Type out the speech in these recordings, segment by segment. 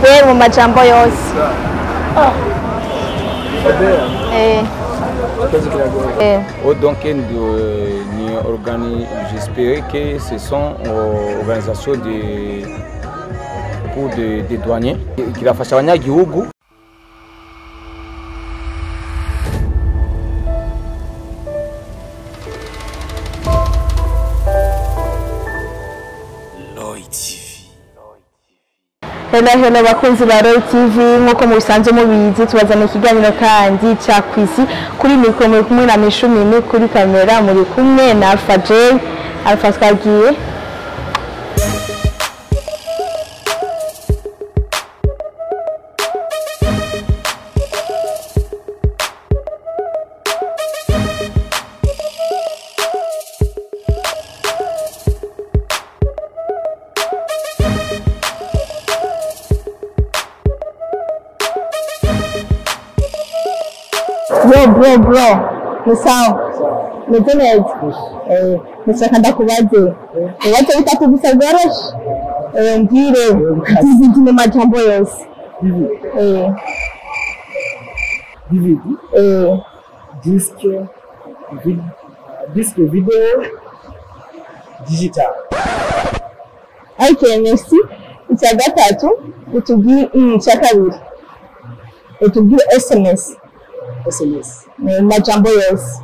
De mu majambo yose. Donc, j'espérais que ce sont organisations pour des douaniers qui va faire abanyagihugu. Hello bakunzi ba Roy TV nkuko mubisanzwe mubizi tubazana ikiganiro kandi ca kwisi kuri mikro muri kumwe na Mishumini kuri kamera muri kumwe na Alpha J Alpha twagiye bro ni sawa meze neza nishaka ndakubaze ubaze bitatu gusa byoroshe mbwire DVD mu majambo yose DVD disque video digital merci icya gatatu utubwire icya kabiri utubwire SMS majambo yose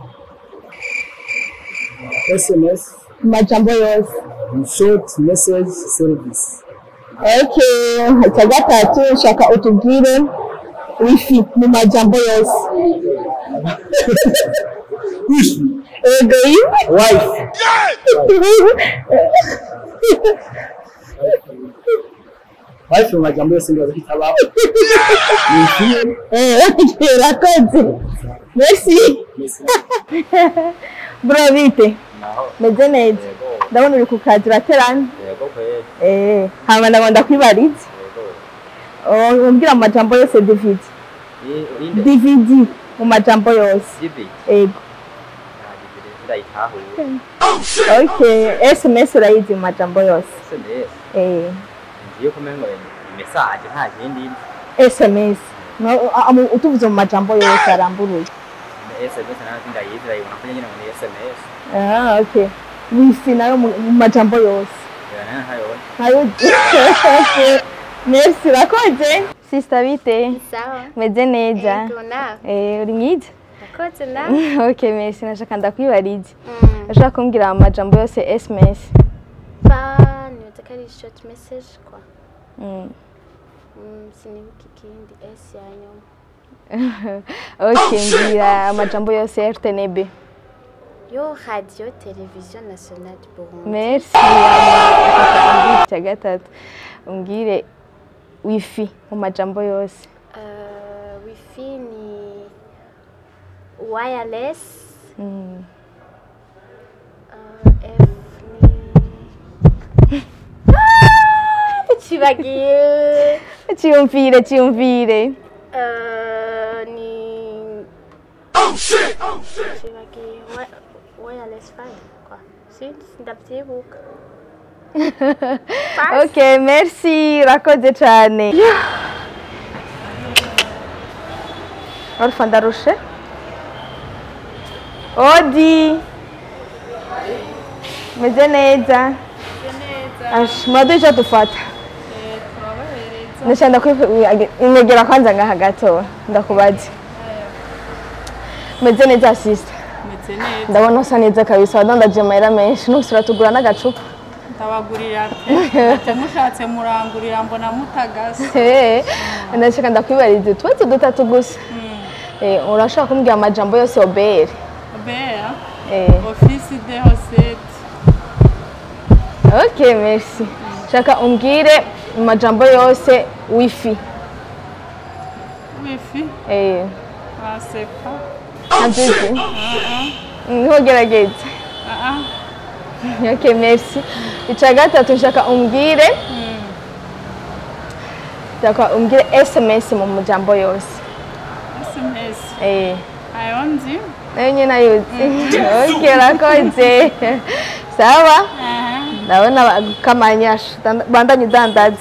SMS majambo yose short message service. icya gatatu shaka utubwire wifi mu majambo yose wifi wife wifi mu majambo yose ndaza kitabaho rakoze merci bro bite meze neza ndabona uri ku kazi uraterana hama ndabona kwibariza umbwira mu majambo yose DVD mu majambo yose yego SMS urayizi mu majambo yose iyo kumengo message nta kindi SMS utuvuze mu majambo yose aramburuye SMS nayo ndayizi rayibona ko nyine muri SMS okay wifi nayo mu majambo yose hayo merci rakoze sister bite sawa meze neza uri mwiza rakoze na okay merci nashaka ndakwibariza ashaka kumbwira amajambo yose SMS ni short message kwa sinibuka ikindi S ya nyuma mbwira amajambo yose RTNB yo radio television nationale du Burundi merci cya gatatu umbwire wifi mu majambo yose wifi ni wireless Ciumvire ni shit wireless file quoi ndabyibuka okay merci rakoze cyane Alpha ndarushe odi meze neza mwaduja dufata nishanda kwegera kwanza ngaha gato ndakubaza meze neza sister meze neza ndabona usa neza kabisa wadandaje amahera menshi nusura tugura n'agacupa ndabagurira pe mushatse murangurira mbona mutagase ndashaka ndakwibariza twese dutatu gusa urashaka kumbwira amajambo yose obere office de recette okay merci shaka umbwire amajambo yose wifi asepa ntabyizi ntugerageze okay merci icya gatatu shaka umbwire shaka umbwire SMS mu majambo yose SMS ayonzi nayo nyine ayuzi okay rakoze sawa ndabona kamanyasha bandanye dandaza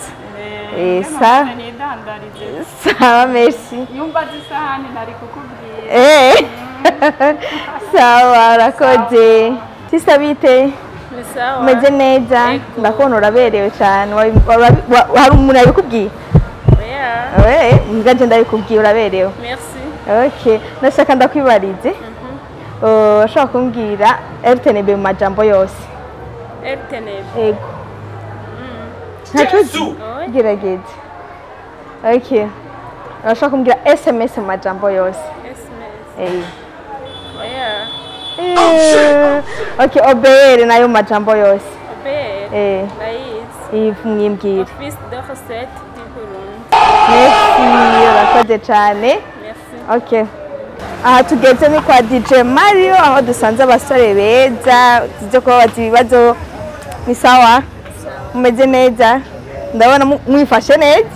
sawa windandarize. Sawa, merci. Yumva zisahani nari kukubwira. Sawa, urakoze. Sista bite? Ni sawa. Umeze neza? Ndakubona uraberewe cyane. Hari umuntu yabikubwiye? Oya. Nganje ndabikubwiye uraberewe. Merci. Okay, nashaka ndakwibarize. Ushaka kumbwira RTNB mu majambo yose. RTNB. Yego. Ntacuzi? Gerageza. Okay. Urashaka kumbwira SMS mu majambo yose. SMS. Oya. Okay, OBR nayo mu majambo yose. OBR. Nice. Mwibwire. Office de recette du Burundi. Merci, urakoze cyane. Merci. Okay. Aha tugeze ni kwa DJ Mario aho dusanze abasore beza tujye kubabaza ibibazo. Ni sawa? Mumeze neza? Ndabona mwifashe neza?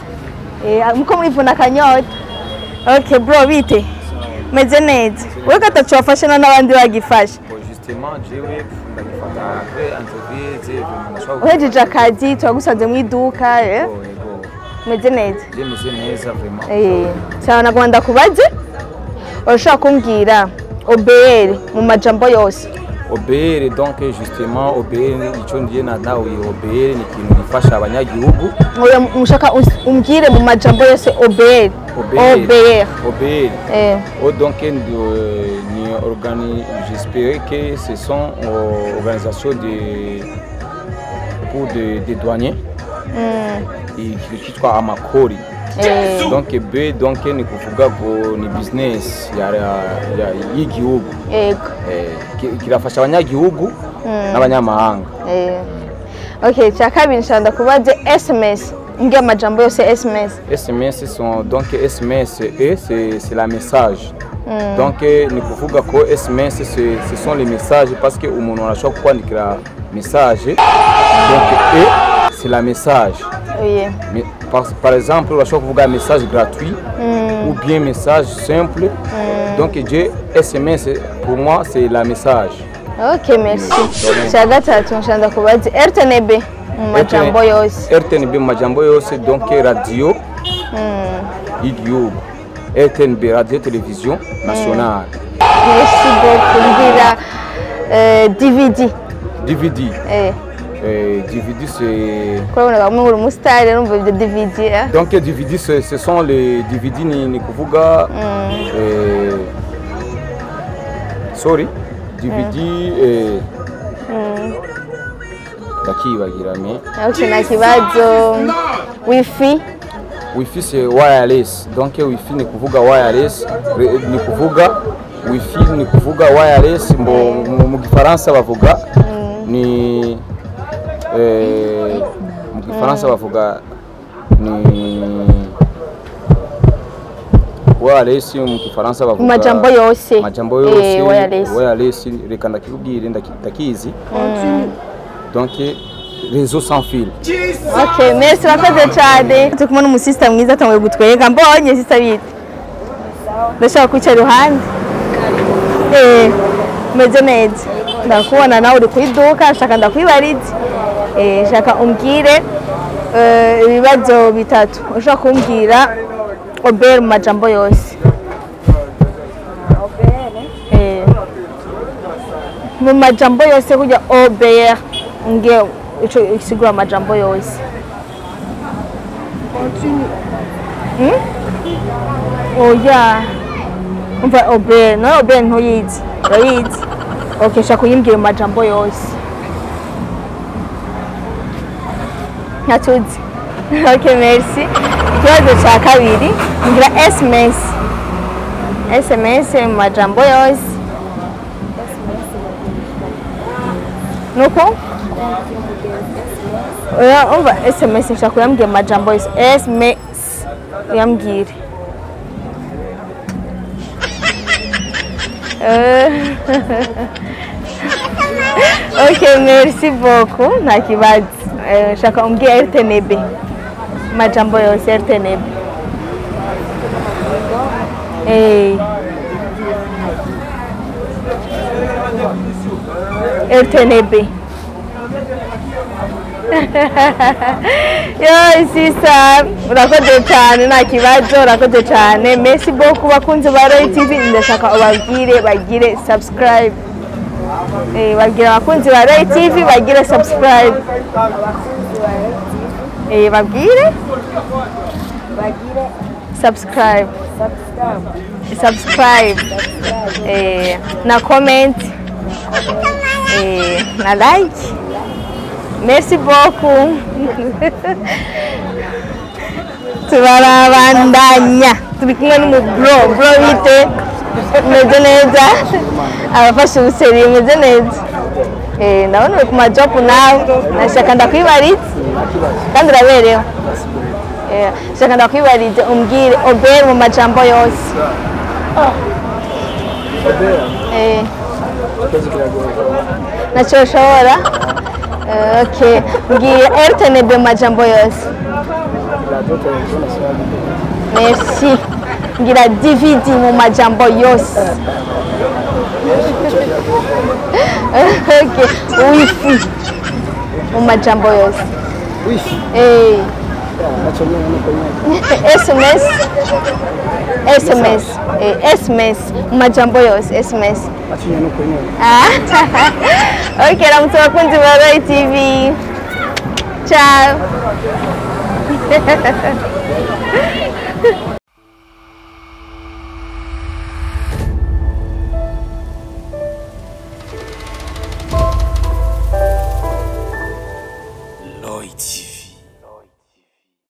Muko mwivuna akanyota? Okay bro, bite? Meze neza? Wewe katacu wafashe n'abandi bagifashe? Justement, jewe ndagifata entreprise uhejeje akazi twagusanze mu iduka. Meze neza? Meze neza vraiment. Cyane nagomba kubaze. Urashaka kumbwira OBR mu majambo yose. OBR donc justement OBR ico ndiye nadawe OBR ni kintu gifasha abanyagihugu. Oya mushaka umbwire mu majambo yose OBR. OBR. Donc ni j'espère que ce sont organisations pour des douaniers. Et qui soit amakori. Donc B donc ni kuvuga ko ni business ya y'igihugu. Kirafasha abanyagihugu n'abanyamahanga. Okay, cha kabiri nshanda kubaze SMS. Ngiye amajambo yose SMS. SMS sont donc SMS c'est la message. Donc ni kuvuga ko SMS ce sont les messages parce que umuntu arashobora kwandikira message. Donc c'est la message. Oui. Mais par exemple, on va voir un message gratuit ou bien message simple. Donc, SMS, pour moi, c'est la message. Ok, merci. RTNB, majambo yose. RTNB, majambo yose, donc radio, RTNB, radio télévision nationale. Merci beaucoup. DVD. DVD. DVD c'est... Donc DVD ce sont les DVD ni kuvuga sorry DVD ndakibagira me. Okay, na kibazo wifi. Wifi c'est wireless. Donc wifi ni kuvuga wireless ni kuvuga wifi ni kuvuga wireless mu gifaransa bavuga ni mu gifaransa bavuga ni wireless mu gifaransa bavuga majambo yose wireless reka ndakubwire ndakizi. Donc réseau sans fil. Okay, merci bakoze cyane. Tukumwe n'umusista mwiza atangiye gutwega mbonye sista bite. Ndashaka kwicara iruhande. Meze neza. Ndakubona nawe uri kwiduka shaka ndakwibarize. Shaka umbwire ibibazo bitatu. Ushaka kumbwira OBR mu majambo yose. Mu majambo yose kujya OBR nge ico isigura majambo yose. Oya. Umva OBR, no OBR ntuyizi. Urayizi? Okay, shaka kuyimbwira mu majambo yose. Natuzi. Okay, merci. Ikibazo cya kabiri ngira SMS. SMS mu majambo yose. Nuko? Oya, umva SMS nshaka kuyambwira majambo yose. SMS uyambwire. Okay, merci beaucoup. Nta kibazo. Shaka umbwire RTNB. Majambo yose RTNB. RTNB. Yo sisa urakoze cyane nta kibazo urakoze cyane merci beaucoup bakunzi ba Royal TV ndashaka bagire subscribe bagira abakunzi ba Royal TV bagire subscribe bagire subscribe na comment na like. Merci beaucoup. Tubarabandanya turi kumwe n'umubro bite meze neza abafashe ubuseri meze neza ndabona uri ku majob nawe nashaka ndakwibaritse kandi urabereho shaka ndakwibaritse umbwire obere mu majambo yose nacyo ushobora okay mbwira RTNB mu majambo yose merci ngira DVD mu majambo yose okay wifi mu majambo yose wifi SMS mu majambo yose SMS okay ramutse bakunzi ba Royal TV ciao